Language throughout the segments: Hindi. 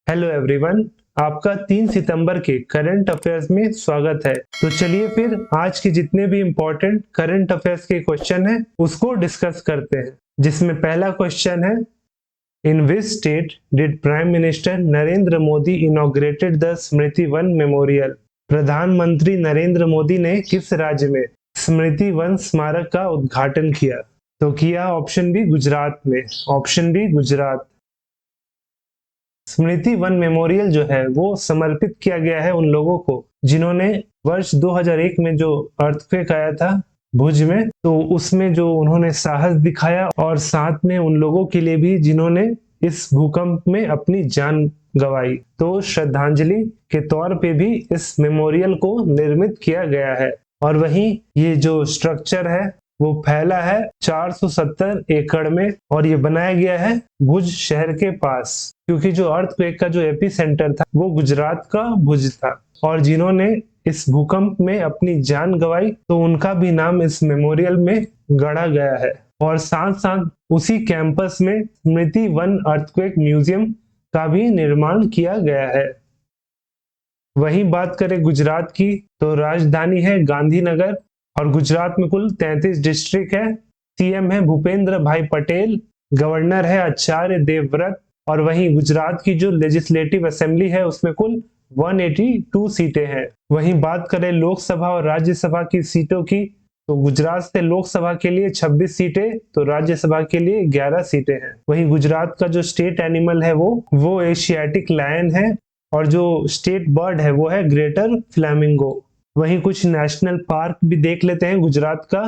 Hello everyone. आपका 3 सितंबर के करंट अफेयर्स में स्वागत है। तो चलिए फिर आज के जितने भी इम्पोर्टेंट करंट अफेयर्स के क्वेश्चन हैं उसको डिस्कस करते हैं, जिसमें पहला क्वेश्चन है, in which state did prime minister Narendra Modi inaugurated the Smriti Van memorial. प्रधानमंत्री नरेंद्र मोदी ने किस राज्य में स्मृति वन स्मारक का उद्घाटन किया? तो किया ऑप्शन बी गुजरात में। Option B Gujarat. Smriti Van memorial जो है वो समर्पित किया गया है उन लोगों को जिन्होंने वर्ष 2001 में जो अर्थक्वेक आया था भुज में, तो उसमें जो उन्होंने साहस दिखाया, और साथ में उन लोगों के लिए भी जिन्होंने इस भूकंप में अपनी जान गंवाई। तो श्रद्धांजलि के तौर पे भी इस मेमोरियल को निर्मित किया गया है। और वहीं ये जो स्ट्रक्चर है वो फैला है 470 एकड़ में, और ये बनाया गया है भुज शहर के पास, क्योंकि जो अर्थक्वेक का जो एपी सेंटर था वो गुजरात का भुज था। और जिन्होंने इस भूकंप में अपनी जान गंवाई तो उनका भी नाम इस मेमोरियल में गढ़ा गया है। और साथ साथ उसी कैंपस में स्मृति वन अर्थक्वेक म्यूजियम का भी निर्माण किया गया है। वहीं बात करें गुजरात की, तो राजधानी है गांधीनगर, और गुजरात में कुल 33 डिस्ट्रिक्ट है। सीएम है भूपेंद्र भाई पटेल, गवर्नर है आचार्य देवव्रत, और वहीं गुजरात की जो लेजिस्लेटिव असेंबली है उसमें कुल 182 सीटें हैं। वहीं बात करें लोकसभा और राज्यसभा की सीटों की, तो गुजरात से लोकसभा के लिए 26 सीटें, तो राज्यसभा के लिए 11 सीटें हैं। वहीं गुजरात का जो स्टेट एनिमल है वो एशियाटिक लायन है, और जो स्टेट बर्ड है वो है ग्रेटर फ्लैमिंगो। वहीं कुछ नेशनल पार्क भी देख लेते हैं गुजरात का।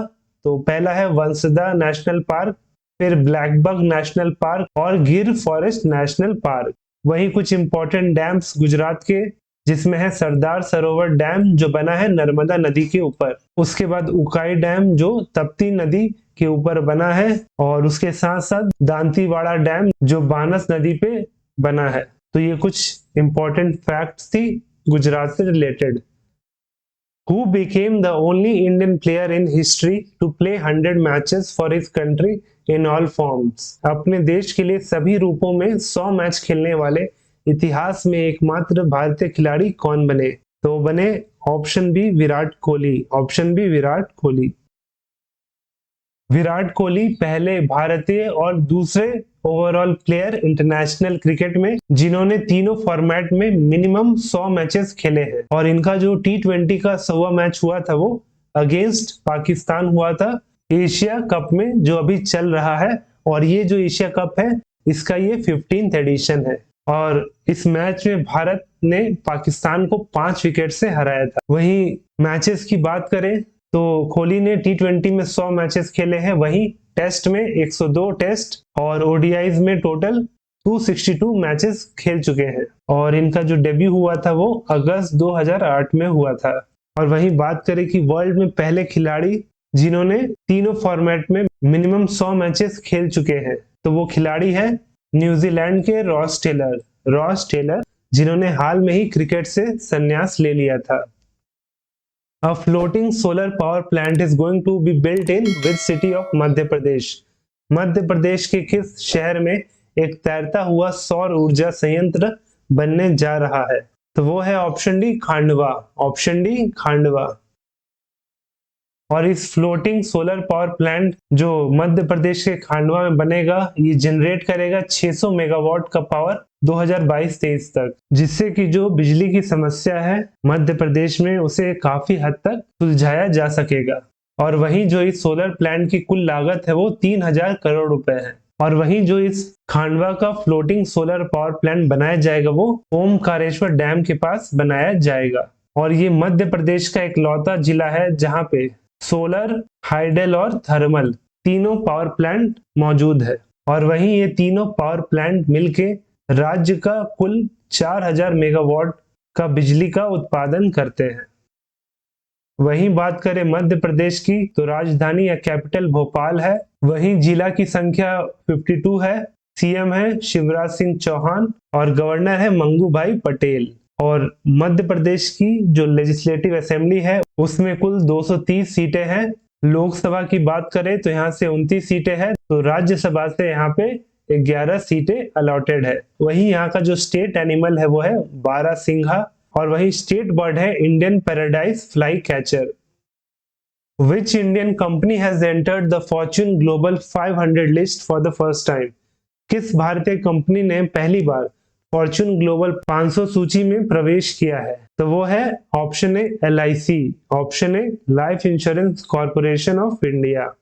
तो पहला है वंसदा नेशनल पार्क, फिर ब्लैकबक नेशनल पार्क और गिर फॉरेस्ट नेशनल पार्क। वहीं कुछ इंपॉर्टेंट डैम्स गुजरात के, जिसमें है सरदार सरोवर डैम जो बना है नर्मदा नदी के ऊपर, उसके बाद उकाई डैम जो तप्ती नदी के ऊपर बना है, और उसके साथ साथ दांतीवाड़ा डैम जो बानस नदी पे बना है। तो ये कुछ इंपॉर्टेंट फैक्ट्स थी गुजरात से related. Who became the only Indian player in history to play 100 matches for his country in all forms? अपने देश के लिए सभी रूपों में 100 मैच खेलने वाले इतिहास में एकमात्र भारतीय खिलाड़ी कौन बने? तो बने option B Virat Kohli. Option B Virat Kohli. Virat Kohli पहले भारतीय और दूसरे ओवरऑल प्लेयर इंटरनेशनल क्रिकेट में जिन्होंने तीनों फॉर्मेट में मिनिमम 100 मैचेस खेले हैं। और इनका जो T20 का 100वां मैच हुआ था वो अगेंस्ट पाकिस्तान हुआ था एशिया कप में, जो अभी चल रहा है। और ये जो एशिया कप है इसका ये 15th एडिशन है, और इस मैच में भारत ने पाकिस्तान को 5 विकेट से हराया था। वहीं मैचेस की बात करें तो कोहली ने T20 में 100 मैचेस खेले हैं, वहीं टेस्ट में 102 टेस्ट, और ओडीआईज में टोटल 262 मैचेस खेल चुके हैं। और इनका जो डेब्यू हुआ था वो अगस्त 2008 में हुआ था। और वहीं बात करें कि वर्ल्ड में पहले खिलाड़ी जिन्होंने तीनों फॉर्मेट में मिनिमम 100 मैचेस खेल चुके हैं, तो वो खिलाड़ी है न्यूजीलैंड के रॉस टेलर, जिन्होंने हाल में ही क्रिकेट से संन्यास ले लिया था। A floating solar power plant is going to be built in which city of Madhya Pradesh? Madhya Pradesh के किस शहर में एक तैरता हुआ सौर ऊर्जा संयंत्र बनने जा रहा है? तो वो है option D Khandwa. Option D Khandwa. और इस फ्लोटिंग सोलर पावर प्लांट जो मध्य प्रदेश के खांडवा में बनेगा, ये जनरेट करेगा 600 मेगावाट का पावर 2022-23 तक, जिससे कि जो बिजली की समस्या है मध्य प्रदेश में उसे काफी हद तक सुलझाया जा सकेगा। और वहीं जो इस सोलर प्लांट की कुल लागत है वो 3000 करोड़ रुपए है। और वहीं जो इस खांडवा का फ्लोटिंग सोलर पावर प्लांट बनाया जाएगा वो ओमकारेश्वर डैम के पास बनाया जाएगा। और ये मध्य प्रदेश का इकलौता जिला है जहाँ पे सोलर, हाइडल और थर्मल तीनों पावर प्लांट मौजूद है। और वहीं ये तीनों पावर प्लांट मिलके राज्य का कुल 4000 मेगावाट का बिजली का उत्पादन करते हैं। वहीं बात करें मध्य प्रदेश की, तो राजधानी या कैपिटल भोपाल है। वहीं जिला की संख्या 52 है। सीएम है शिवराज सिंह चौहान, और गवर्नर है मंगू भाई पटेल। और मध्य प्रदेश की जो लेजिस्लेटिव असेंबली है उसमें कुल 230 सीटें हैं। लोकसभा की बात करें तो यहाँ से 29 सीटें हैं, तो राज्यसभा से यहाँ पे 11 सीटें अलॉटेड है। वहीं यहाँ का जो स्टेट एनिमल है वो है बारहसिंघा, और वही स्टेट बर्ड है Indian paradise fly catcher. Which Indian company has entered the Fortune Global 500 list for the first time? किस भारतीय कंपनी ने पहली बार फॉर्च्यून ग्लोबल 500 सूची में प्रवेश किया है? तो वो है option A LIC, option A life insurance corporation of India.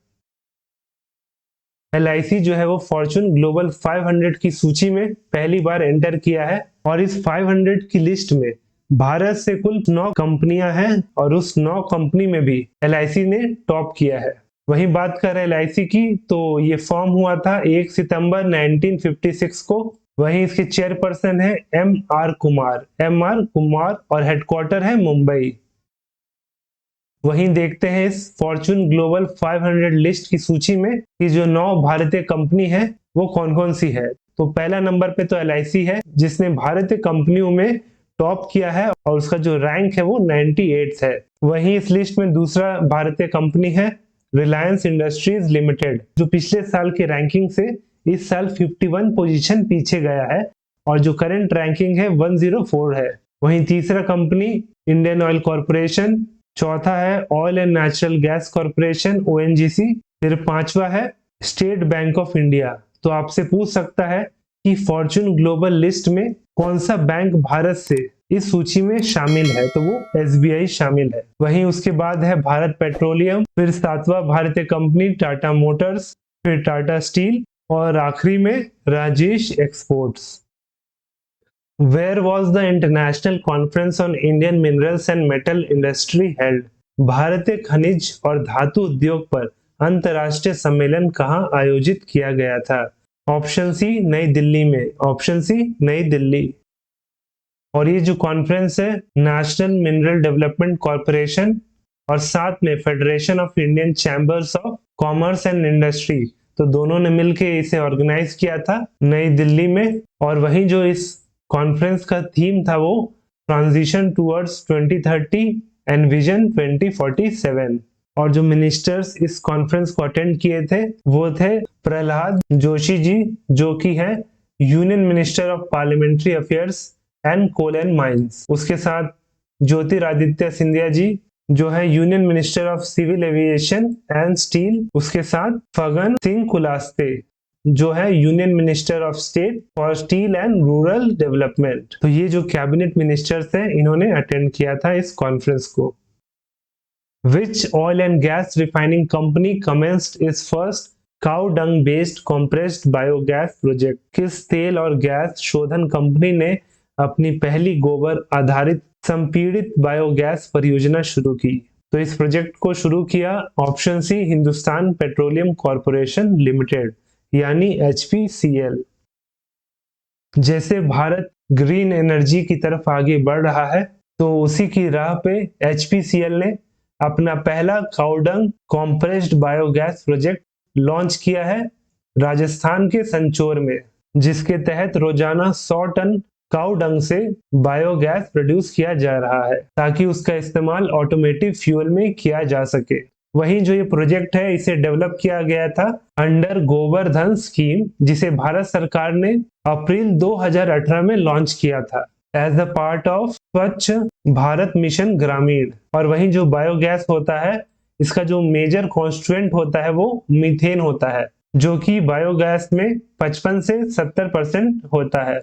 LIC जो है वो फॉर्च्यून ग्लोबल 500 की सूची में पहली बार एंटर किया है, और इस 500 की लिस्ट में भारत से कुल 9 कंपनियां हैं, और उस 9 कंपनी में भी LIC ने टॉप किया है। वहीं बात करें LIC की, तो ये फॉर्म हुआ था 1 सितंबर 1956 को। वहीं इसके चेयरपर्सन है MR कुमार, और हेडक्वार्टर है मुंबई। वहीं देखते हैं इस फॉर्च्यून ग्लोबल 500 लिस्ट की सूची में कि जो 9 भारतीय कंपनी है वो कौन कौन सी है। तो पहला नंबर पे तो LIC है, जिसने भारतीय कंपनियों में टॉप किया है, और उसका जो रैंक है वो 98 है। वहीं इस लिस्ट में दूसरा भारतीय कंपनी है रिलायंस इंडस्ट्रीज लिमिटेड, जो पिछले साल की रैंकिंग से इस साल 51 पोजीशन पीछे गया है, और जो करंट रैंकिंग है 104 है। वहीं तीसरा कंपनी इंडियन ऑयल कॉर्पोरेशन, चौथा है oil and natural gas corporation ONGC, फिर पांचवा है स्टेट बैंक ऑफ इंडिया। तो आपसे पूछ सकता है कि फॉर्च्यून ग्लोबल लिस्ट में कौन सा बैंक भारत से इस सूची में शामिल है, तो वो SBI शामिल है। वहीं उसके बाद है भारत पेट्रोलियम, फिर सातवां भारतीय कंपनी टाटा मोटर्स, फिर टाटा स्टील, और आखिरी में Rajesh exports. Where was the International Conference on Indian Minerals and Metal Industry held? भारतीय खनिज और धातु उद्योग पर अंतर्राष्ट्रीय सम्मेलन कहाँ आयोजित किया गया था? ऑप्शन सी नई दिल्ली में, ऑप्शन सी नई दिल्ली। और ये जो कॉन्फ्रेंस है नेशनल मिनरल डेवलपमेंट कॉर्पोरेशन और साथ में federation of Indian chambers of commerce and industry, तो दोनों ने मिलकर इसे ऑर्गेनाइज किया था नई दिल्ली में। और वही जो इस कॉन्फ्रेंस का थीम था वो ट्रांजिशन टुवर्ड्स 2030 एंड विजन 2047। और जो मिनिस्टर्स इस कॉन्फ्रेंस को अटेंड किए थे वो थे प्रहलाद जोशी जी, जो कि है union minister of parliamentary affairs and coal and mines. उसके साथ ज्योतिरादित्य सिंधिया जी, जो है union minister of civil aviation and steel. उसके साथ फगन सिंह कुलास्ते, जो है union minister of state for steel and rural development. तो ये जो कैबिनेट मिनिस्टर्स हैं इन्होंने अटेंड किया था इस कॉन्फ्रेंस को। Which oil and gas refining company commenced its first cow dung based compressed biogas project? किस तेल और गैस शोधन कंपनी ने अपनी पहली गोबर आधारित संपीड़ित बायोगैस परियोजना शुरू की? तो इस प्रोजेक्ट को शुरू किया option C Hindustan petroleum corporation limited, यानी HPCL। जैसे भारत ग्रीन एनर्जी की तरफ आगे बढ़ रहा है, तो उसी की राह पे HPCL ने अपना पहला cow dung compressed biogas project launch किया है राजस्थान के संचोर में, जिसके तहत रोजाना 100 टन काउडंग से बायोगैस प्रोड्यूस किया जा रहा है, ताकि उसका इस्तेमाल ऑटोमेटिव फ्यूल में किया जा सके। वहीं जो ये प्रोजेक्ट है इसे डेवलप किया गया था अंडर गोबरधन स्कीम, जिसे भारत सरकार ने अप्रैल 2018 में लॉन्च किया था एज अ पार्ट ऑफ स्वच्छ भारत मिशन ग्रामीण। और वहीं जो बायोगैस होता है इसका जो मेजर कॉन्स्टिट्यूएंट होता है वो मीथेन होता है, जो कि बायोगैस में 55 से 70% होता है।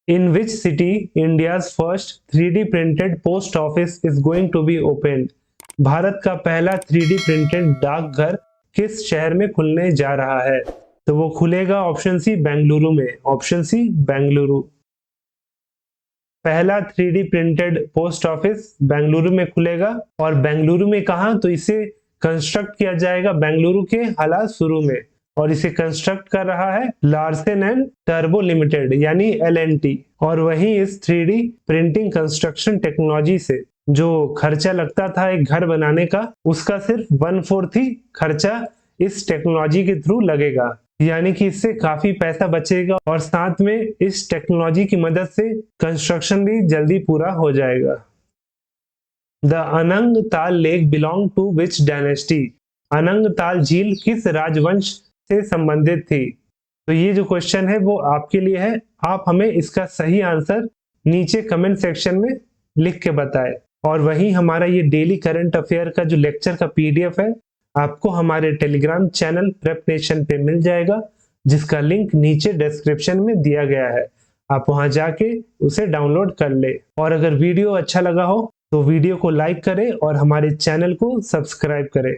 In which city India's first 3D printed post office is going to be opened? Bharat का पहला 3D प्रिंटेड डाकघर किस शहर में खुलने जा रहा है? तो वो खुलेगा ऑप्शन सी बेंगलुरु में, ऑप्शन सी बेंगलुरु। पहला 3D printed post office Bengaluru में खुलेगा, और बेंगलुरु में कहां? तो इसे कंस्ट्रक्ट किया जाएगा बेंगलुरु के हलासुरु में, और इसे कंस्ट्रक्ट कर रहा है लार्सन एंड टर्बो लिमिटेड यानी LNT। और वहीं इस 3D प्रिंटिंग कंस्ट्रक्शन टेक्नोलॉजी से जो खर्चा लगता था एक घर बनाने का, उसका सिर्फ 1/4 ही खर्चा इस टेक्नोलॉजी के थ्रू लगेगा, यानी कि इससे काफी पैसा बचेगा, और साथ में इस टेक्नोलॉजी की मदद से कंस्ट्रक्शन भी जल्दी पूरा हो जाएगा। The Anang Tal lake belong to which dynasty? Anang Tal झील किस राजवंश से संबंधित थी? तो ये जो क्वेश्चन है वो आपके लिए है। आप हमें इसका सही आंसर नीचे कमेंट सेक्शन में लिख के बताएं। और वहीं हमारा ये डेली करंट अफेयर का जो लेक्चर का पीडीएफ है आपको हमारे टेलीग्राम चैनल प्रेप नेशन पे मिल जाएगा, जिसका लिंक नीचे डिस्क्रिप्शन में दिया गया है। आप वहां जाके उसे डाउनलोड कर ले। और अगर वीडियो अच्छा लगा हो तो वीडियो को लाइक करें और हमारे चैनल को सब्सक्राइब करें।